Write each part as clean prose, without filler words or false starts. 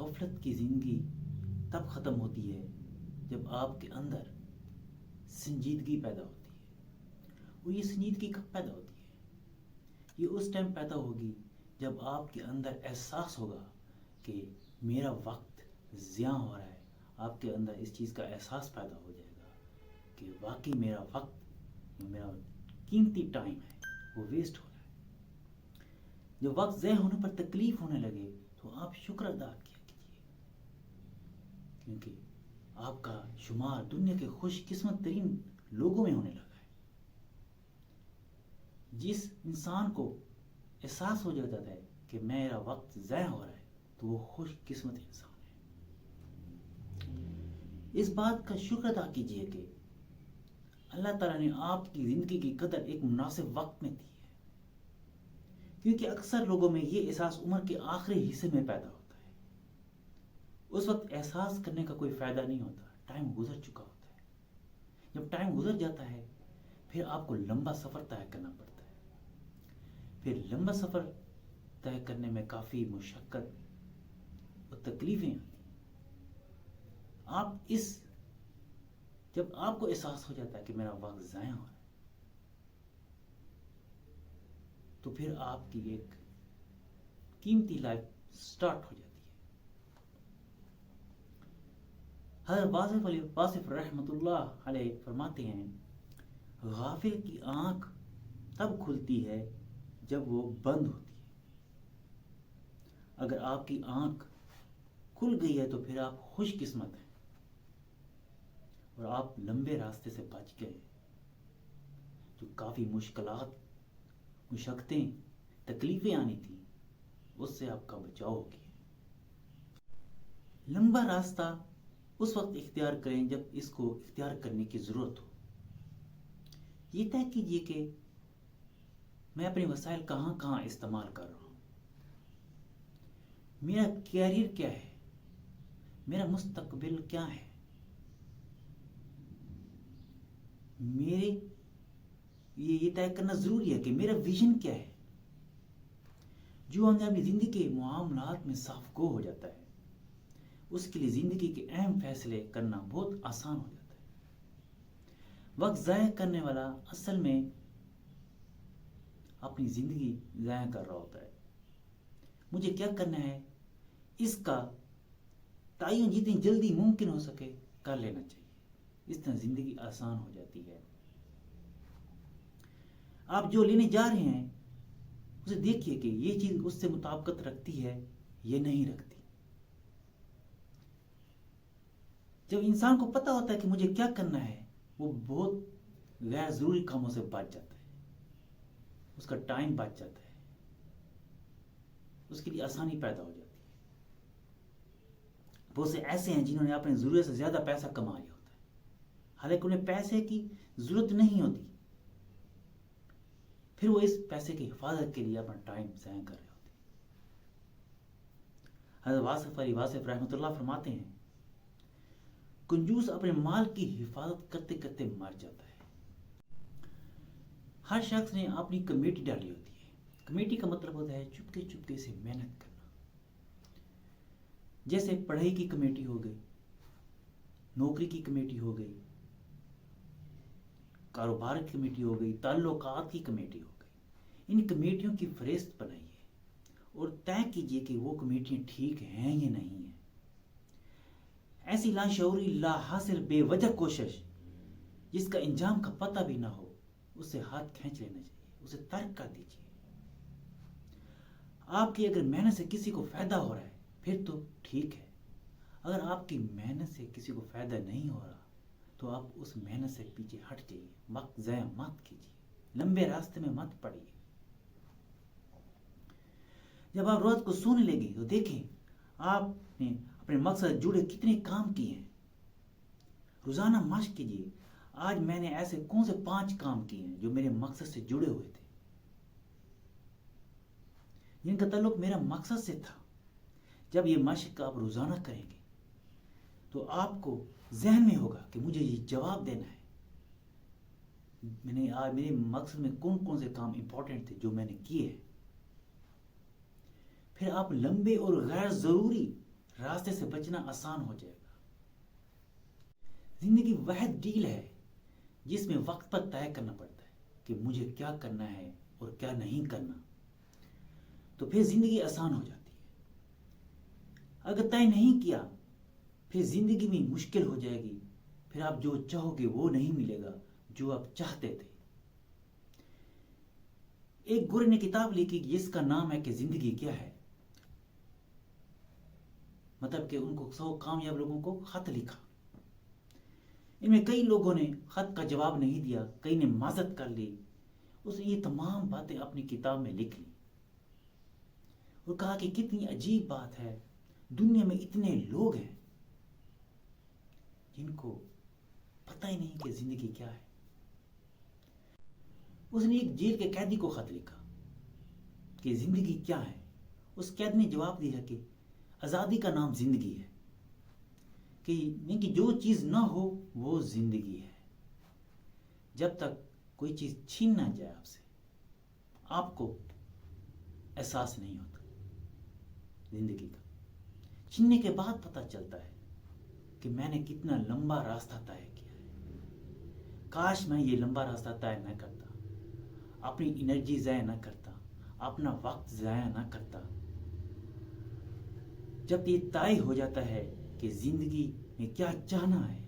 غفلت کی زندگی تب ختم ہوتی ہے جب آپ کے اندر سنجیدگی پیدا ہوتی ہے. اور یہ سنجیدگی کب پیدا ہوتی ہے؟ یہ اس ٹائم پیدا ہوگی جب آپ کے اندر احساس ہوگا کہ میرا وقت ضیاع ہو رہا ہے. آپ کے اندر اس چیز کا احساس پیدا ہو جائے گا کہ واقعی میرا وقت، میرا قیمتی ٹائم ہے وہ ویسٹ ہو رہا ہے. جب وقت ضائع ہونے پر تکلیف ہونے لگے تو آپ شکر ادا کیا کیجیے، کیونکہ آپ کا شمار دنیا کے خوش قسمت ترین لوگوں میں ہونے لگا ہے. جس انسان کو احساس ہو جاتا ہے کہ میرا وقت ضائع ہو رہا ہے تو وہ خوش قسمت انسان ہے. اس بات کا شکر ادا کیجیے کہ اللہ تعالیٰ نے آپ کی زندگی کی قدر ایک مناسب وقت میں دی ہے، کیونکہ اکثر لوگوں میں یہ احساس عمر کے آخری حصے میں پیدا ہوتا ہے. اس وقت احساس کرنے کا کوئی فائدہ نہیں ہوتا، ٹائم گزر چکا ہوتا ہے. جب ٹائم گزر جاتا ہے پھر آپ کو لمبا سفر طے کرنا پڑتا ہے. پھر لمبا سفر طے کرنے میں کافی مشقت اور تکلیفیں آتی ہیں. جب آپ کو احساس ہو جاتا ہے کہ میرا وقت ضائع ہو رہا ہے تو پھر آپ کی ایک قیمتی لائف سٹارٹ ہو جاتی ہے. حضرت واصف رحمۃ اللہ علیہ فرماتے ہیں، غافل کی آنکھ تب کھلتی ہے جب وہ بند ہوتی ہے. اگر آپ کی آنکھ کھل گئی ہے تو پھر آپ خوش قسمت ہیں اور آپ لمبے راستے سے بچ گئے. جو کافی مشکلات، مشقتیں، تکلیفیں آنی تھیں اس سے آپ کا بچاؤ ہو گیا. لمبا راستہ اس وقت اختیار کریں جب اس کو اختیار کرنے کی ضرورت ہو. یہ طے کیجیے کہ میں اپنے وسائل کہاں کہاں استعمال کر رہا ہوں. میرا کیریئر کیا ہے، میرا مستقبل کیا ہے، یہ طے کرنا ضروری ہے کہ میرا ویژن کیا ہے. جو ہم اپنی زندگی کے معاملات میں صاف گو ہو جاتا ہے اس کے لیے زندگی کے اہم فیصلے کرنا بہت آسان ہو جاتا ہے. وقت ضائع کرنے والا اصل میں اپنی زندگی ضائع کر رہا ہوتا ہے. مجھے کیا کرنا ہے اس کا تعین جتنی جلدی ممکن ہو سکے کر لینا چاہیے. اس طرح زندگی آسان ہو جاتی ہے. آپ جو لینے جا رہے ہیں اسے دیکھیے کہ یہ چیز اس سے مطابقت رکھتی ہے یا نہیں رکھتی. جب انسان کو پتہ ہوتا ہے کہ مجھے کیا کرنا ہے وہ بہت غیر ضروری کاموں سے بچ جاتا ہے، اس کا ٹائم بچ جاتا ہے، اس کے لیے آسانی پیدا ہو جاتی ہے. بہت سے ایسے ہیں جنہوں نے اپنے ضرورت سے زیادہ پیسہ کما لیا ہوتا ہے، حالانکہ انہیں پیسے کی ضرورت نہیں ہوتی، پھر وہ اس پیسے کی حفاظت کے لیے اپنا ٹائم ضائع کر رہے ہوتے ہیں. حضرت واصف علی واصف رحمۃ اللہ فرماتے ہیں، کنجوس اپنے مال کی حفاظت کرتے کرتے مر جاتا ہے. ہر شخص نے اپنی کمیٹی ڈالی ہوتی ہے. کمیٹی کا مطلب ہوتا ہے چپکے چپکے سے محنت کرنا. جیسے پڑھائی کی کمیٹی ہو گئی، نوکری کی کمیٹی ہو گئی، کاروبار کی کمیٹی ہو گئی، تعلقات کی کمیٹی ہو گئی. ان کمیٹیوں کی فہرست بنائیے اور طے کیجیے کہ وہ کمیٹیاں ٹھیک ہیں یا نہیں ہیں. ایسی لاشعوری لا حاصل بے وجہ کوشش جس کا انجام کا پتہ بھی نہ ہو اس سے ہاتھ کھینچ لینا چاہیے، اسے ترک کر دیجیے. آپ کی اگر محنت سے کسی کو فائدہ ہو رہا ہے پھر تو ٹھیک ہے. اگر آپ کی محنت سے کسی کو فائدہ نہیں ہو رہا تو آپ اس محنت سے پیچھے ہٹ جائیے. وقت ضائع مت کیجیے، لمبے راستے میں مت پڑیے. جب آپ رات کو سونے لگے تو دیکھیں آپ نے اپنے مقصد جڑے کتنے کام کیے ہیں. روزانہ مشق کیجیے، آج میں نے ایسے کون سے 5 کام کیے ہیں جو میرے مقصد سے جڑے ہوئے تھے، جن کا تعلق میرا مقصد سے تھا. جب یہ مشق آپ روزانہ کریں گے تو آپ کو ذہن میں ہوگا کہ مجھے یہ جواب دینا ہے. میں نے آج میرے مقصد میں کون کون سے کام امپورٹنٹ تھے جو میں نے کیے ہیں. پھر آپ لمبے اور غیر ضروری راستے سے بچنا آسان ہو جائے گا۔ زندگی واحد ڈیل ہے جس میں وقت پر طے کرنا پڑتا ہے کہ مجھے کیا کرنا ہے اور کیا نہیں کرنا، تو پھر زندگی آسان ہو جاتی ہے۔ اگر طے نہیں کیا پھر زندگی میں مشکل ہو جائے گی، پھر آپ جو چاہو گے وہ نہیں ملے گا جو آپ چاہتے تھے۔ ایک گورے نے کتاب لکھی جس کا نام ہے کہ زندگی کیا ہے، مطلب کہ ان کو 100 کامیاب لوگوں کو خط لکھا۔ ان میں کئی لوگوں نے خط کا جواب نہیں دیا، کئی نے معذرت کر لی۔ اس نے یہ تمام باتیں اپنی کتاب میں لکھ لی اور کہا کہ کتنی عجیب بات ہے، دنیا میں اتنے لوگ ہیں جن کو پتہ ہی نہیں کہ زندگی کیا ہے۔ اس نے ایک جیل کے قیدی کو خط لکھا کہ زندگی کیا ہے۔ اس قیدی نے جواب دیا کہ آزادی کا نام زندگی ہے، کہ جو چیز نہ ہو وہ زندگی ہے۔ جب تک کوئی چیز چھین نہ جائے آپ سے، آپ کو احساس نہیں ہوتا زندگی کا۔ چھیننے کے بعد پتہ چلتا ہے کہ میں نے کتنا لمبا راستہ طے کیا ہے، کاش میں یہ لمبا راستہ طے نہ کرتا، اپنی انرجی ضائع نہ کرتا، اپنا وقت ضائع نہ کرتا۔ جب یہ طے ہو جاتا ہے کہ زندگی میں کیا چاہنا ہے،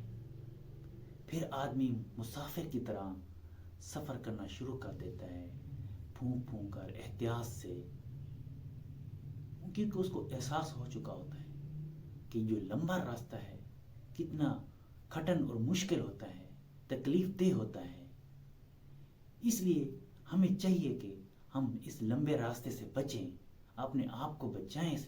پھر آدمی مسافر کی طرح سفر کرنا شروع کر دیتا ہے، پھونک پھونک کر، احتیاط سے، کیونکہ اس کو احساس ہو چکا ہوتا ہے کہ جو لمبا راستہ ہے کتنا کھٹن اور مشکل ہوتا ہے، تکلیف دہ ہوتا ہے۔ اس لیے ہمیں چاہیے کہ ہم اس لمبے راستے سے بچیں، اپنے آپ کو بچائیں اس